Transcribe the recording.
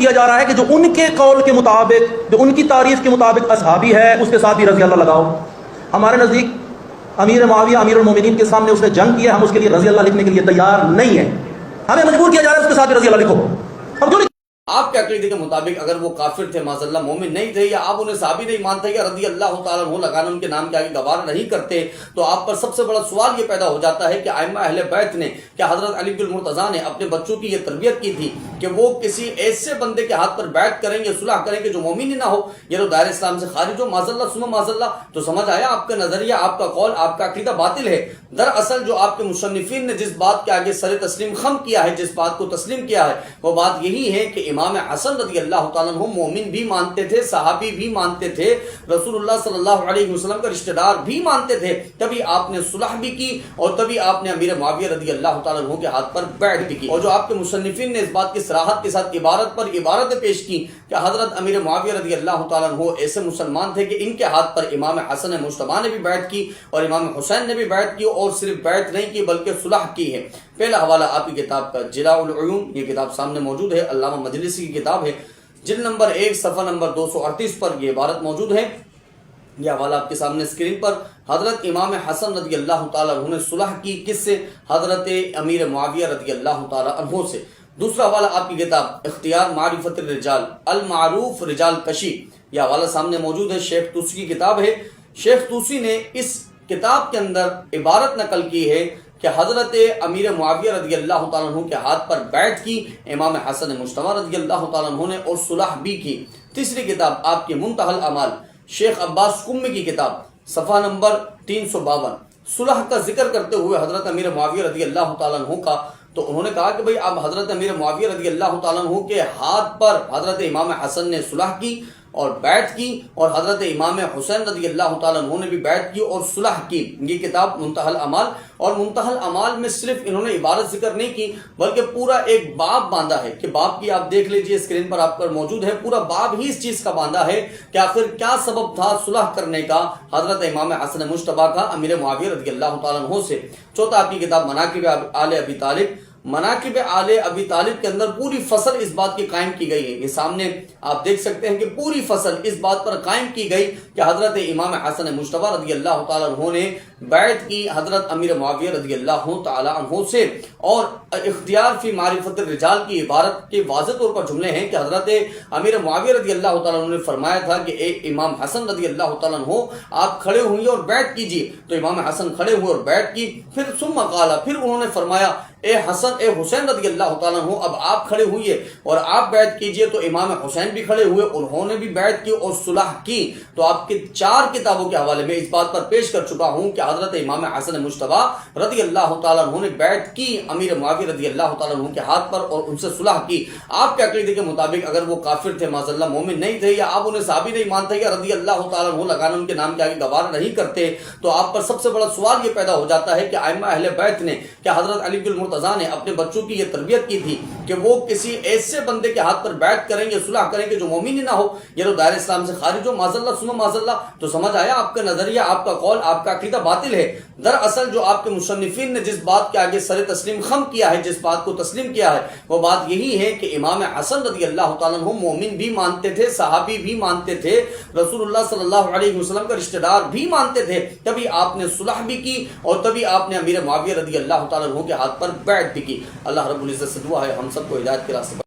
کیا جا رہا ہے کہ جو ان کے قول کے مطابق، جو ان کی تعریف کے مطابق اصحابی ہے، اس کے ساتھ بھی رضی اللہ لگاؤ۔ ہمارے نزدیک امیر معاویہ امیر المومنین کے سامنے اس نے جنگ کیا، ہم اس کے لیے رضی اللہ لکھنے کے لیے تیار نہیں ہیں، ہمیں مجبور کیا جا رہا ہے اس کے ساتھ بھی رضی اللہ لکھو۔ ہم کیوں آپ کے عقیدے کے مطابق اگر وہ کافر تھے، معاذ اللہ مومن نہیں تھے، یا آپ انہیں صحابی نہیں مانتے یا رضی اللہ تعالیٰ عنہ لگانا ان کے نام کے آگے گوارا نہیں کرتے، تو آپ پر سب سے بڑا سوال یہ پیدا ہو جاتا ہے کہ ائمہ اہل بیت نے، کیا حضرت علی بن المرتضیٰ نے اپنے بچوں کی یہ تربیت کی تھی کہ وہ کسی ایسے بندے کے ہاتھ پر بیعت کریں گے، صلح کریں گے جو مومن ہی نہ ہو، یہ تو دائرہ اسلام سے خارج ہو، معاذ اللہ ثم معاذ اللہ؟ تو سمجھ آیا آپ کا نظریہ، آپ کا قول، آپ کا عقیدہ باطل ہے۔ دراصل جو آپ کے مصنفین نے جس بات کے آگے سر تسلیم خم کیا ہے، جس بات کو تسلیم کیا ہے، وہ بات یہی ہے کہ امام حسن رضی اللہ تعالیٰ عنہ مومن بھی مانتے تھے، صحابی بھی مانتے تھے، رسول اللہ صلی اللہ علیہ وسلم کا رشتہ دار بھی مانتے تھے، تبھی آپ نے صلح بھی کی اور تبھی آپ نے امیر معاویہ رضی اللہ تعالیٰ عنہ کے ہاتھ پر بیعت بھی کی۔ اور جو آپ کے مصنفین نے اس بات کی صراحت کے ساتھ عبارت پر عبارتیں پیش کی کہ حضرت امیر معاویہ رضی اللہ تعالیٰ عنہ ایسے مسلمان تھے کہ ان کے ہاتھ پر امام حسن مجتبی نے بھی بیعت کی اور امام حسین نے بھی بیعت کی، اور صرف بیعت نہیں کی بلکہ صلح کی ہے۔ پہلا حوالہ آپ کی کتاب کا جلاء العیون، یہ کتاب سامنے موجود ہے، علامہ مجلسی کی کتاب ہے، جلد نمبر 1 صفحہ نمبر 238 پر یہ عبارت موجود ہے۔ یہ حوالہ آپ کے سامنے اسکرین پر۔ حضرت امام حسن رضی اللہ تعالیٰ عنہ نے صلح کی کس سے؟ حضرت امیر معاویہ رضی اللہ تعالیٰ عنہ سے۔ دوسرا حوالہ آپ کی کتاب اختیار معرفت الرجال المعروف رجال کشی، یہ حوالہ سامنے موجود ہے، شیخ طوسی کی کتاب ہے۔ شیخ طوسی نے اس کتاب کے اندر عبارت نقل کی ہے کہ حضرت امیر معاویہ رضی اللہ تعالیٰ عنہ کے ہاتھ پر بیعت کی امام حسن مجتبی رضی اللہ تعالیٰ عنہ نے، اور صلح بھی کی۔ تیسری کتاب آپ کی منتہی الاعمال، شیخ عباس قمی کی کتاب، صفحہ نمبر 352، صلح کا ذکر کرتے ہوئے حضرت امیر معاویہ رضی اللہ تعالیٰ عنہ کا، تو انہوں نے کہا کہ بھئی اب حضرت امیر معاویہ رضی اللہ تعالیٰ عنہ کے ہاتھ پر حضرت امام حسن نے صلح کی اور بیعت کی، اور حضرت امام حسین رضی اللہ تعالیٰ عنہ نے بھی بیعت کی اور صلح کی۔ یہ کتاب منتہی الاعمال، اور منتہی الاعمال میں صرف انہوں نے عبارت ذکر نہیں کی بلکہ پورا ایک باب باندھا ہے کہ باب کی آپ دیکھ لیجئے، اسکرین پر آپ پر موجود ہے، پورا باب ہی اس چیز کا باندھا ہے کہ آخر کیا سبب تھا صلح کرنے کا حضرت امام حسن مجتبی کا امیر معاویہ رضی اللہ تعالیٰ عنہ سے۔ چوتھا آپ کی کتاب مناقب آل ابی طالب، مناقب آل ابی طالب کے اندر پوری فصل اس بات کی قائم کی گئی ہے، یہ سامنے آپ دیکھ سکتے ہیں کہ پوری فصل اس بات پر قائم کی گئی کہ حضرت امام حسن مجتبی رضی اللہ تعالیٰ عنہ نے بیعت کی حضرت امیر معاویہ رضی اللہ تعالیٰ عنہ سے۔ اور اختیار فی معرفت الرجال کی عبارت کے واضح طور پر جملے ہیں کہ حضرت امیر معاویہ رضی اللہ تعالیٰ عنہ نے فرمایا تھا کہ اے امام حسن رضی اللہ تعالیٰ عنہ آپ کھڑے ہوئے اور بیعت کیجیے، تو امام حسن کھڑے ہوئے اور بیعت کی۔ پھر ثم قال، پھر انہوں نے فرمایا اے حسن اے حسین رضی اللہ تعالیٰ عنہ اب آپ کھڑے ہوئے اور آپ بیعت کیجئے، تو امام حسین بھی کھڑے ہوئے، انہوں نے بھی بیعت کی اور صلح کی۔ تو آپ کے 4 کتابوں کے حوالے میں اس بات پر پیش کر چکا ہوں کہ حضرت امام حسن مجتبی رضی اللہ تعالیٰ عنہ نے بیعت کی امیر معاویہ رضی اللہ تعالیٰ عنہ کے ہاتھ پر اور ان سے صلح کی۔ آپ کے عقیدے کے مطابق اگر وہ کافر تھے، معاذ اللہ مومن نہیں تھے، یا آپ انہیں صحابی نہیں مانتے یا رضی اللہ تعالیٰ عنہ لگانا ان کے نام کے آگے گوارا نہیں کرتے، تو آپ پر سب سے بڑا سوال یہ پیدا ہو جاتا ہے کہ ائمہ اہل بیت نے، کیا حضرت علی بن المرتضیٰ نے اپنے بچوں کی یہ تربیت کی تھی کہ وہ کسی ایسے بندے کے ہاتھ پر بیعت کریں گے، صلح کریں گے جو مومن ہی نہ ہو، یہ تو دائرہ اسلام سے خارج ہو، معاذ اللہ ثم معاذ اللہ؟ تو سمجھ آیا آپ کا نظریہ، آپ کا قول، آپ کا عقیدہ باطل ہے۔ دراصل جو آپ کے مصنفین نے جس بات کے آگے سر تسلیم خم کیا ہے، جس بات کو تسلیم کیا ہے، وہ بات یہی ہے کہ امام حسن رضی اللہ تعالیٰ عنہ مومن بھی مانتے تھے، صحابی بھی مانتے تھے، رسول اللہ صلی اللہ علیہ وسلم کا رشتہ دار بھی مانتے تھے، تبھی آپ نے صلح بھی کی اور تبھی آپ نے امیر معاویہ رضی اللہ تعالیٰ عنہ کے ہاتھ پر بیعت بھی کی۔ اللہ رب العزت سے دعا ہے ہم سب کو ہدایت کے راستے پر